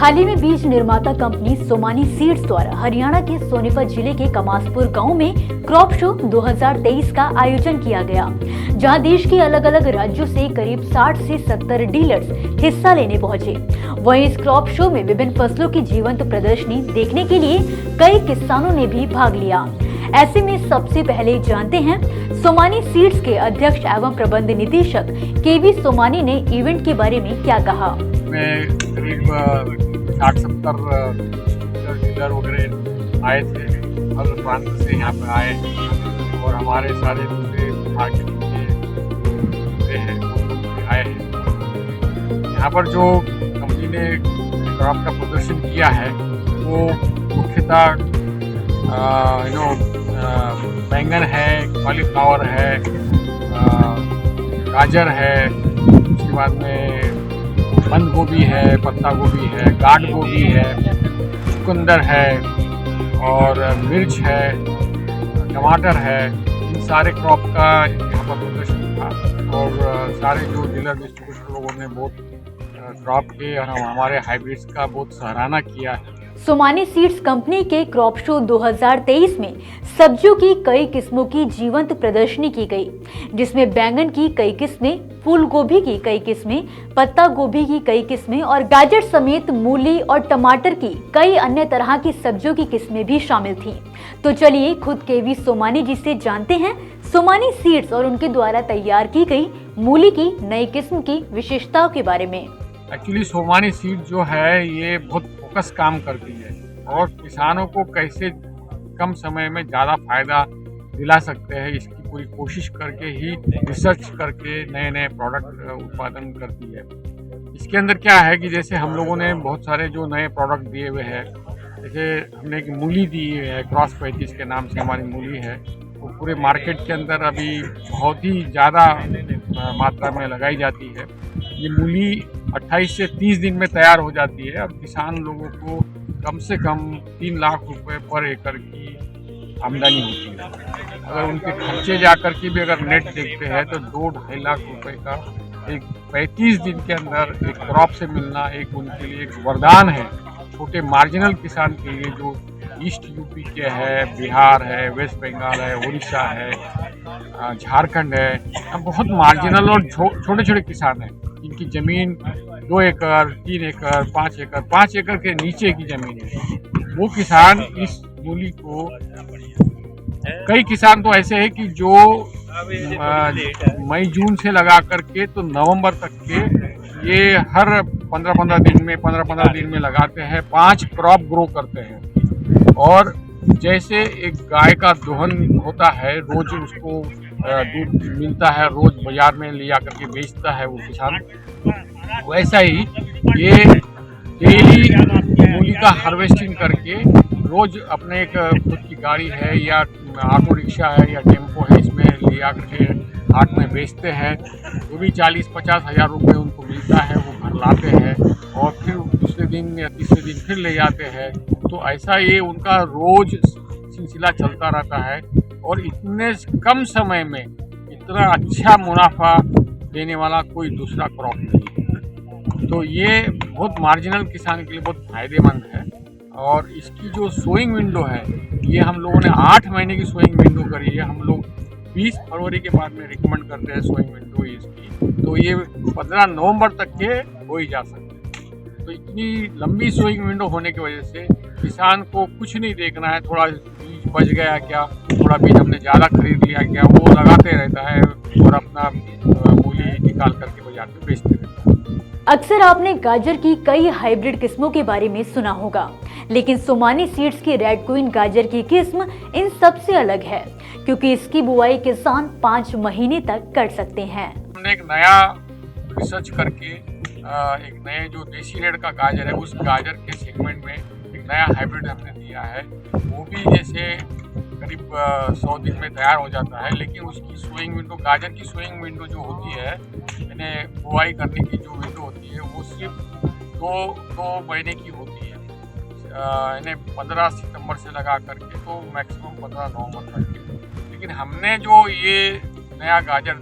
हाल ही में बीज निर्माता कंपनी सोमानी सीड्स द्वारा हरियाणा के सोनीपत जिले के कमासपुर गांव में क्रॉप शो 2023 का आयोजन किया गया, जहां देश के अलग अलग राज्यों से करीब 60 से 70 डीलर्स हिस्सा लेने पहुंचे। वहीं इस क्रॉप शो में विभिन्न फसलों की जीवंत प्रदर्शनी देखने के लिए कई किसानों ने भी भाग लिया। ऐसे में सबसे पहले जानते हैं सोमानी सीड्स के अध्यक्ष एवं प्रबंध निदेशक केवी सोमानी ने इवेंट के बारे में क्या कहा। में करीब 60-70 डीलर वगैरह आए थे, हर प्रांत से यहाँ पर आए और हमारे सारे दूसरे विभाग के हैं आए हैं। यहाँ पर जो कंपनी ने क्रॉप का प्रदर्शन किया है वो मुख्यतः बैंगन है, कॉलीफ्लावर है, गाजर है, उसके बाद में बंद गोभी है, पत्ता गोभी है, गाढ़ गोभी है, चुकंदर है और मिर्च है, टमाटर है। इन सारे क्रॉप का यहाँ पर प्रदर्शन था और सारे जो डीलर डिस्ट्रीब्यूटर लोगों ने बहुत क्रॉप के और हमारे हाइब्रिड्स का बहुत सराहना किया है। सोमानी सीड्स कंपनी के क्रॉप शो 2023 में सब्जियों की कई किस्मों की जीवंत प्रदर्शनी की गई, जिसमें बैंगन की कई किस्में, फूल गोभी की कई किस्में, पत्ता गोभी की कई किस्में और गाजर समेत मूली और टमाटर की कई अन्य तरह की सब्जियों की किस्में भी शामिल थीं। तो चलिए खुद केवी सोमानी जी से जानते हैं सोमानी सीड्स और उनके द्वारा तैयार की गई मूली की नई किस्म की विशेषताओं के बारे में। एक्चुअली सोमानी सीड जो है ये बहुत फोकस काम करती है और किसानों को कैसे कम समय में ज़्यादा फायदा दिला सकते हैं इसकी पूरी कोशिश करके ही रिसर्च करके नए नए प्रोडक्ट उत्पादन करती है। इसके अंदर क्या है कि जैसे हम लोगों ने बहुत सारे जो नए प्रोडक्ट दिए हुए हैं, जैसे हमने एक मूली दी है, क्रॉस 35 के नाम से हमारी मूली है, वो पूरे मार्केट के अंदर अभी बहुत ही ज़्यादा मात्रा में लगाई जाती है। ये मूली 28 से 30 दिन में तैयार हो जाती है और किसान लोगों को कम से कम 3 लाख रुपए पर एकड़ की आमदनी होती है। अगर उनके खर्चे जाकर के भी अगर नेट देखते हैं तो 2-2.5 लाख रुपए का एक 35 दिन के अंदर एक क्रॉप से मिलना एक उनके लिए एक वरदान है। छोटे मार्जिनल किसान के लिए जो ईस्ट यूपी के है, बिहार है, वेस्ट बंगाल है, उड़ीसा है, झारखंड है, बहुत मार्जिनल और छोटे छोटे किसान हैं। इनकी ज़मीन 2 एकड़, 3 एकड़, 5 एकड़ के नीचे की ज़मीन है। वो किसान इस मूली को, कई किसान तो ऐसे हैं कि जो मई जून से लगा करके तो नवंबर तक के ये हर 15-15 दिन में लगाते हैं, 5 क्रॉप ग्रो करते हैं। और जैसे एक गाय का दोहन होता है, रोज उसको दूध मिलता है, रोज बाजार में ले जाकर के बेचता है वो किसान, वैसा ही ये डेली मूली का हार्वेस्टिंग करके रोज अपने एक खुद की गाड़ी है या ऑटो रिक्शा है या टेम्पो है, इसमें ले जाकर के हाट में बेचते हैं। वो भी 40-50 हज़ार रुपये उनको मिलता है, वो घर लाते हैं और फिर दूसरे दिन या तीसरे दिन फिर ले जाते हैं। तो ऐसा ये उनका रोज सिलसिला चलता रहता है और इतने कम समय में इतना अच्छा मुनाफा देने वाला कोई दूसरा क्रॉप नहीं है। तो ये बहुत मार्जिनल किसान के लिए बहुत फायदेमंद है। और इसकी जो सोइंग विंडो है ये हम लोगों ने 8 महीने की सोइंग विंडो करी है। हम लोग 20 फरवरी के बाद में रिकमेंड करते हैं सोइंग विंडो इसकी, तो ये 15 नवंबर तक के हो ही जा सकते हैं। तो इतनी लंबी सोइंग विंडो होने की वजह से किसान को कुछ नहीं देखना है, थोड़ा बीज बच गया क्या, थोड़ा बीज हमने ज़्यादा खरीद लिया क्या, वो लगाते रहता है और अपना मूली निकाल करके बाजार में बेचते रहता है। अक्सर आपने गाजर की कई हाइब्रिड किस्मों के बारे में सुना होगा, लेकिन सोमानी सीड्स की रेड क्वीन गाजर की किस्म इन सबसे अलग है, क्योंकि इसकी बुआई किसान 5 महीने तक कर सकते हैं। हमने एक नया रिसर्च करके एक नए जो देसी रेड का गाजर है, उस गाजर के सेगमेंट में एक नया हाइब्रिड हमने दिया है। वो भी जैसे करीब 100 दिन में तैयार हो जाता है, लेकिन उसकी सोइंग विंडो, गाजर की सोइंग विंडो जो होती है, यानी बुआई करने की जो विंडो होती है, वो सिर्फ 2 महीने की होती है। यानी 15 सितंबर से लगा करके तो मैक्सिमम 15 नवंबर तक की। लेकिन हमने जो ये नया गाजर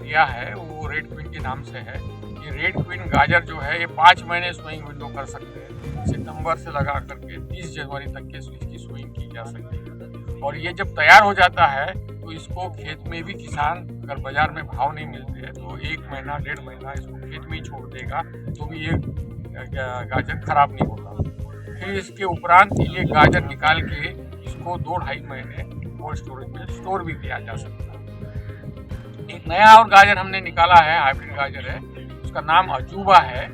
दिया है वो रेड क्वीन के नाम से है। ये रेड क्वीन गाजर जो है ये 5 महीने सोइंग विंडो कर सकते हैं। सितंबर से लगा करके 30 जनवरी तक के इसकी सोइंग की जा सकती है। और ये जब तैयार हो जाता है तो इसको खेत में भी किसान अगर बाजार में भाव नहीं मिलते हैं तो 1 महीना 1.5 महीना इसको खेत में ही छोड़ देगा तो भी ये गाजर खराब नहीं होता। फिर इसके उपरांत ये गाजर निकाल के इसको 2-2.5 महीने कोल्ड स्टोरेज में स्टोर भी किया जा सकता है। एक नया और गाजर हमने निकाला है, हाइब्रिड गाजर है, उसका नाम अजूबा है।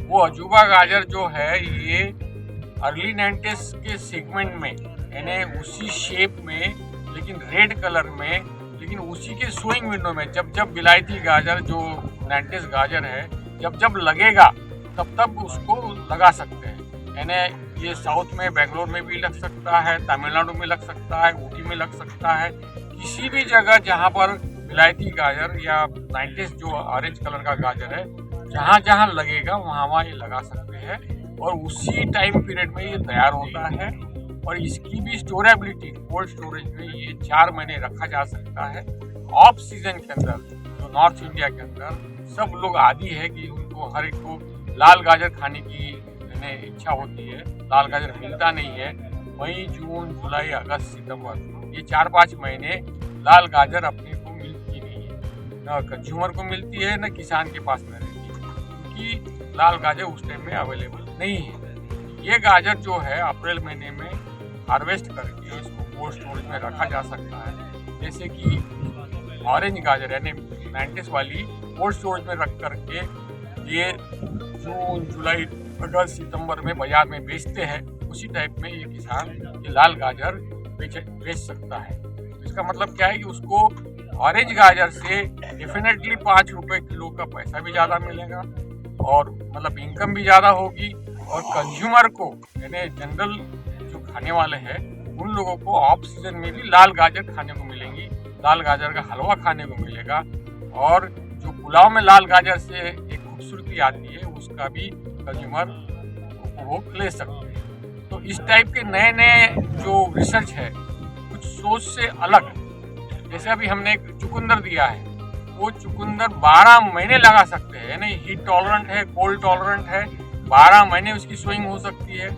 वो अजूबा गाजर जो है ये अर्ली 90s के सेगमेंट में यानी उसी शेप में लेकिन रेड कलर में लेकिन उसी के सोइंग विंडो में जब विलायती गाजर जो 90s गाजर है जब लगेगा तब उसको लगा सकते हैं। यानी ये साउथ में बेंगलोर में भी लग सकता है, तमिलनाडु में लग सकता है, ऊटी में लग सकता है, किसी भी जगह जहाँ पर विलायती गाजर या 90s जो ऑरेंज कलर का गाजर है जहाँ जहाँ लगेगा वहाँ ये लगा सकते हैं और उसी टाइम पीरियड में ये तैयार होता है। और इसकी भी स्टोरेबिलिटी कोल्ड स्टोरेज में ये 4 महीने रखा जा सकता है। ऑफ सीजन के अंदर जो नॉर्थ इंडिया के अंदर सब लोग आदी है कि उनको हर एक को लाल गाजर खाने की इच्छा होती है, लाल गाजर मिलता नहीं है। मई, जून, जुलाई, अगस्त, सितंबर ये 4-5 महीने लाल गाजर अपने को मिलती नहीं है, न कंज्यूमर को मिलती है न किसान के पास में रहती है, क्योंकि लाल गाजर उस टाइम में अवेलेबल नहीं है। ये गाजर जो है अप्रैल महीने में हार्वेस्ट करके इसको कोल्ड स्टोरेज में रखा जा सकता है। जैसे कि ऑरेंज गाजर यानी 90s वाली कोल्ड स्टोरेज में रख करके ये जून, जुलाई, अगस्त, सितंबर में बाजार में बेचते हैं, उसी टाइप में ये किसान ये लाल गाजर बेच सकता है। तो इसका मतलब क्या है कि उसको ऑरेंज गाजर से डेफिनेटली 5 रुपये किलो का पैसा भी ज़्यादा मिलेगा और मतलब इनकम भी ज़्यादा होगी और कंज्यूमर को यानी जनरल जो खाने वाले हैं उन लोगों को ऑफ सीजन में भी लाल गाजर खाने को मिलेंगी, लाल गाजर का हलवा खाने को मिलेगा और जो पुलाव में लाल गाजर से एक खूबसूरती आती है उसका भी कंज्यूमर उपभोग ले सकते हैं। तो इस टाइप के नए नए जो रिसर्च है कुछ सोच से अलग, जैसे अभी हमने एक चुकंदर दिया है, वो चुकंदर 12 महीने लगा सकते हैं, यानी हीट टॉलरेंट है, कोल्ड टॉलरेंट है, 12 महीने उसकी सोइंग हो सकती है।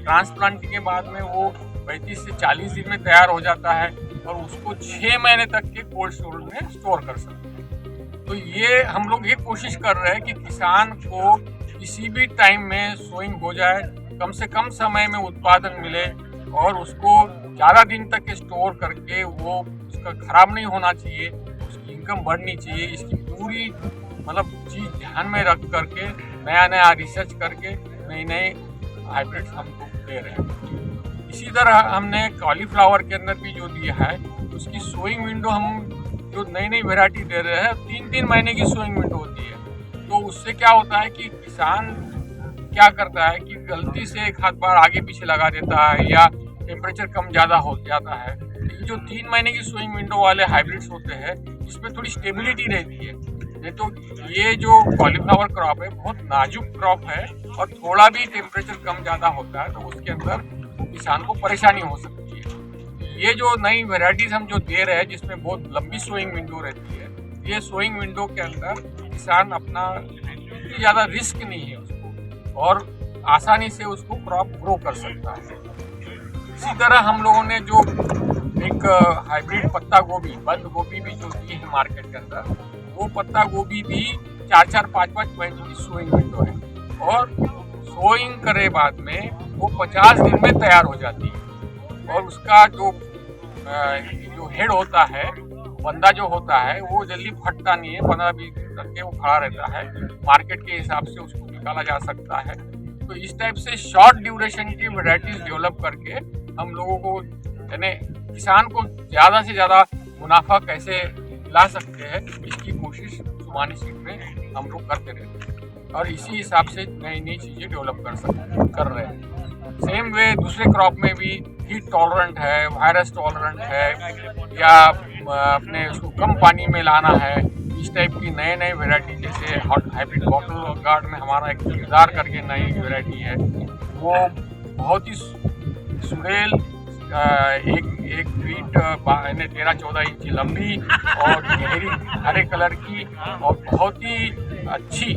ट्रांसप्लांटिंग के बाद में वो 35 से 40 दिन में तैयार हो जाता है और उसको 6 महीने तक के कोल्ड स्टोरेज में स्टोर कर सकते हैं। तो ये हम लोग ये कोशिश कर रहे हैं कि किसान को किसी भी टाइम में सोइंग हो जाए, कम से कम समय में उत्पादन मिले और उसको ज़्यादा दिन तक स्टोर करके वो उसका खराब नहीं होना चाहिए, उसकी इनकम बढ़नी चाहिए। इसकी पूरी मतलब चीज़ ध्यान में रख करके नया रिसर्च करके नए हाइब्रिड्स हमको दे रहे हैं। इसी तरह हमने कॉलीफ्लावर के अंदर भी जो दिया है उसकी सोइंग विंडो हम जो नई वैरायटी दे रहे हैं 3-3 महीने की सोइंग विंडो होती है। तो उससे क्या होता है कि किसान क्या करता है कि गलती से एक हाथ बार आगे पीछे लगा देता है या टेम्परेचर कम ज़्यादा हो जाता है। लेकिन जो 3 महीने की सोइंग विंडो वाले हाइब्रिड्स होते हैं इसमें थोड़ी स्टेबिलिटी रहती है। नहीं तो ये जो कॉलीफ्लावर क्रॉप है बहुत नाजुक क्रॉप है और थोड़ा भी टेम्परेचर कम ज़्यादा होता है तो उसके अंदर किसान को परेशानी हो सकती है। ये जो नई वैरायटीज़ हम जो दे रहे हैं जिसमें बहुत लंबी सोइंग विंडो रहती है, ये सोइंग विंडो के अंदर किसान अपना इतनी ज़्यादा रिस्क नहीं है उसको और आसानी से उसको क्रॉप ग्रो कर सकता है। इसी तरह हम लोगों ने जो एक हाइब्रिड पत्ता गोभी, बंद गोभी भी जो दी है मार्केट के अंदर, वो पत्ता गोभी भी 4-4, 5-5 महीने की सोइंग विंडो है और सोइंग करे बाद में वो 50 दिन में तैयार हो जाती है और उसका जो हेड होता है, बंदा जो होता है वो जल्दी फटता नहीं है, 15-20 दिन तक के वो खड़ा रहता है। मार्केट के हिसाब से उसको निकाला जा सकता है। तो इस टाइप से शॉर्ट ड्यूरेशन की वैरायटीज डेवलप करके हम लोगों को यानी किसान को ज़्यादा से ज़्यादा मुनाफा कैसे ला सकते हैं इसकी कोशिश सोमानी सीड में हम लोग करते रहते हैं और इसी हिसाब से नई चीज़ें डेवलप कर रहे हैं। सेम वे दूसरे क्रॉप में भी हीट टॉलरेंट है, वायरस टॉलरेंट है या अपने उसको कम पानी में लाना है, इस टाइप की नए वैरायटी जैसे हॉट हाइब्रिड बॉटल गार्ड में हमारा एक किरदार करके नई वैरायटी है, वो बहुत ही सुरेल एक फीट 13-14 इंच लंबी और गहरी हरे कलर की और बहुत ही अच्छी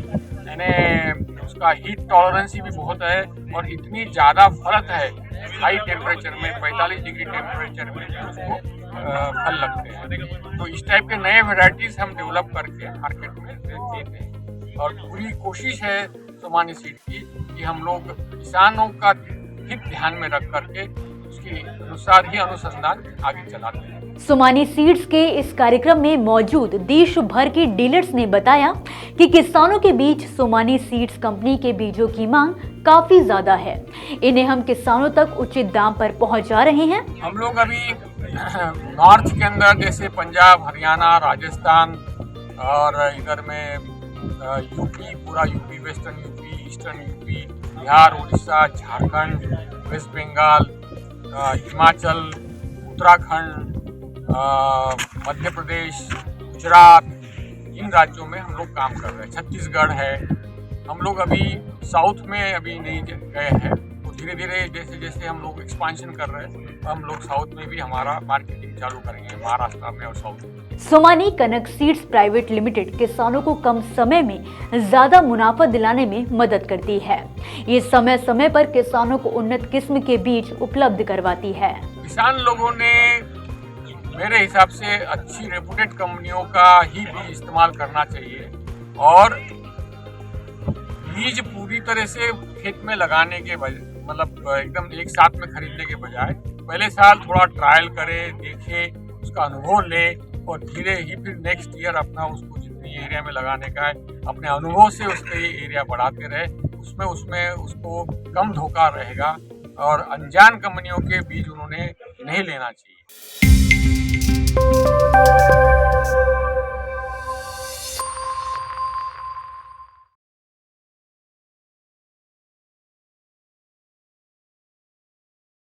यानी उसका हीट टॉलरेंसी भी बहुत है और इतनी ज़्यादा फर्क है हाई टेम्परेचर में 45 डिग्री टेम्परेचर में भी उसको फल लगते हैं। तो इस टाइप के नए वैरायटीज़ हम डेवलप करके मार्केट में देते हैं और पूरी कोशिश है सोमानी सीड की कि हम लोग किसानों का हित ध्यान में रख करके उसके अनुसार ही अनुसंधान आगे चलाते हैं। सोमानी सीड्स के इस कार्यक्रम में मौजूद देश भर के डीलर्स ने बताया कि किसानों के बीच सोमानी सीड्स कंपनी के बीजों की मांग काफी ज्यादा है। इन्हें हम किसानों तक उचित दाम पर पहुंचा रहे हैं। हम लोग अभी नॉर्थ के अंदर जैसे पंजाब, हरियाणा, राजस्थान और इधर में यूपी, पूरा UP, western UP, eastern UP, Bihar, Orissa, Jharkhand, West Bengal, Himachal, Uttarakhand, Madhya Pradesh, Gujarat, इन राज्यों में हम लोग काम कर रहे हैं। छत्तीसगढ़ है। हम लोग अभी साउथ में अभी नहीं गए हैं, तो धीरे धीरे जैसे जैसे हम लोग एक्सपांशन कर रहे हैं तो हम लोग साउथ में भी हमारा मार्केटिंग चालू करेंगे, महाराष्ट्र में और साउथ में। सोमानी कनक सीड्स प्राइवेट लिमिटेड किसानों को कम समय में ज्यादा मुनाफा दिलाने में मदद करती है। ये समय समय पर किसानों को उन्नत किस्म के बीज उपलब्ध करवाती है। किसान लोगों ने मेरे हिसाब से अच्छी रेपुटेड कंपनियों का ही बीज इस्तेमाल करना चाहिए और बीज पूरी तरह से खेत में लगाने के मतलब एकदम एक साथ में खरीदने के बजाय पहले साल थोड़ा ट्रायल करे, देखे, उसका अनुभव ले और धीरे ही फिर नेक्स्ट ईयर अपना उसको जितनी एरिया में लगाने का है अपने अनुभव से उसके एरिया बढ़ाते रहे, उसमें उसको कम धोखा रहेगा और अनजान कंपनियों के बीज उन्होंने नहीं लेना चाहिए।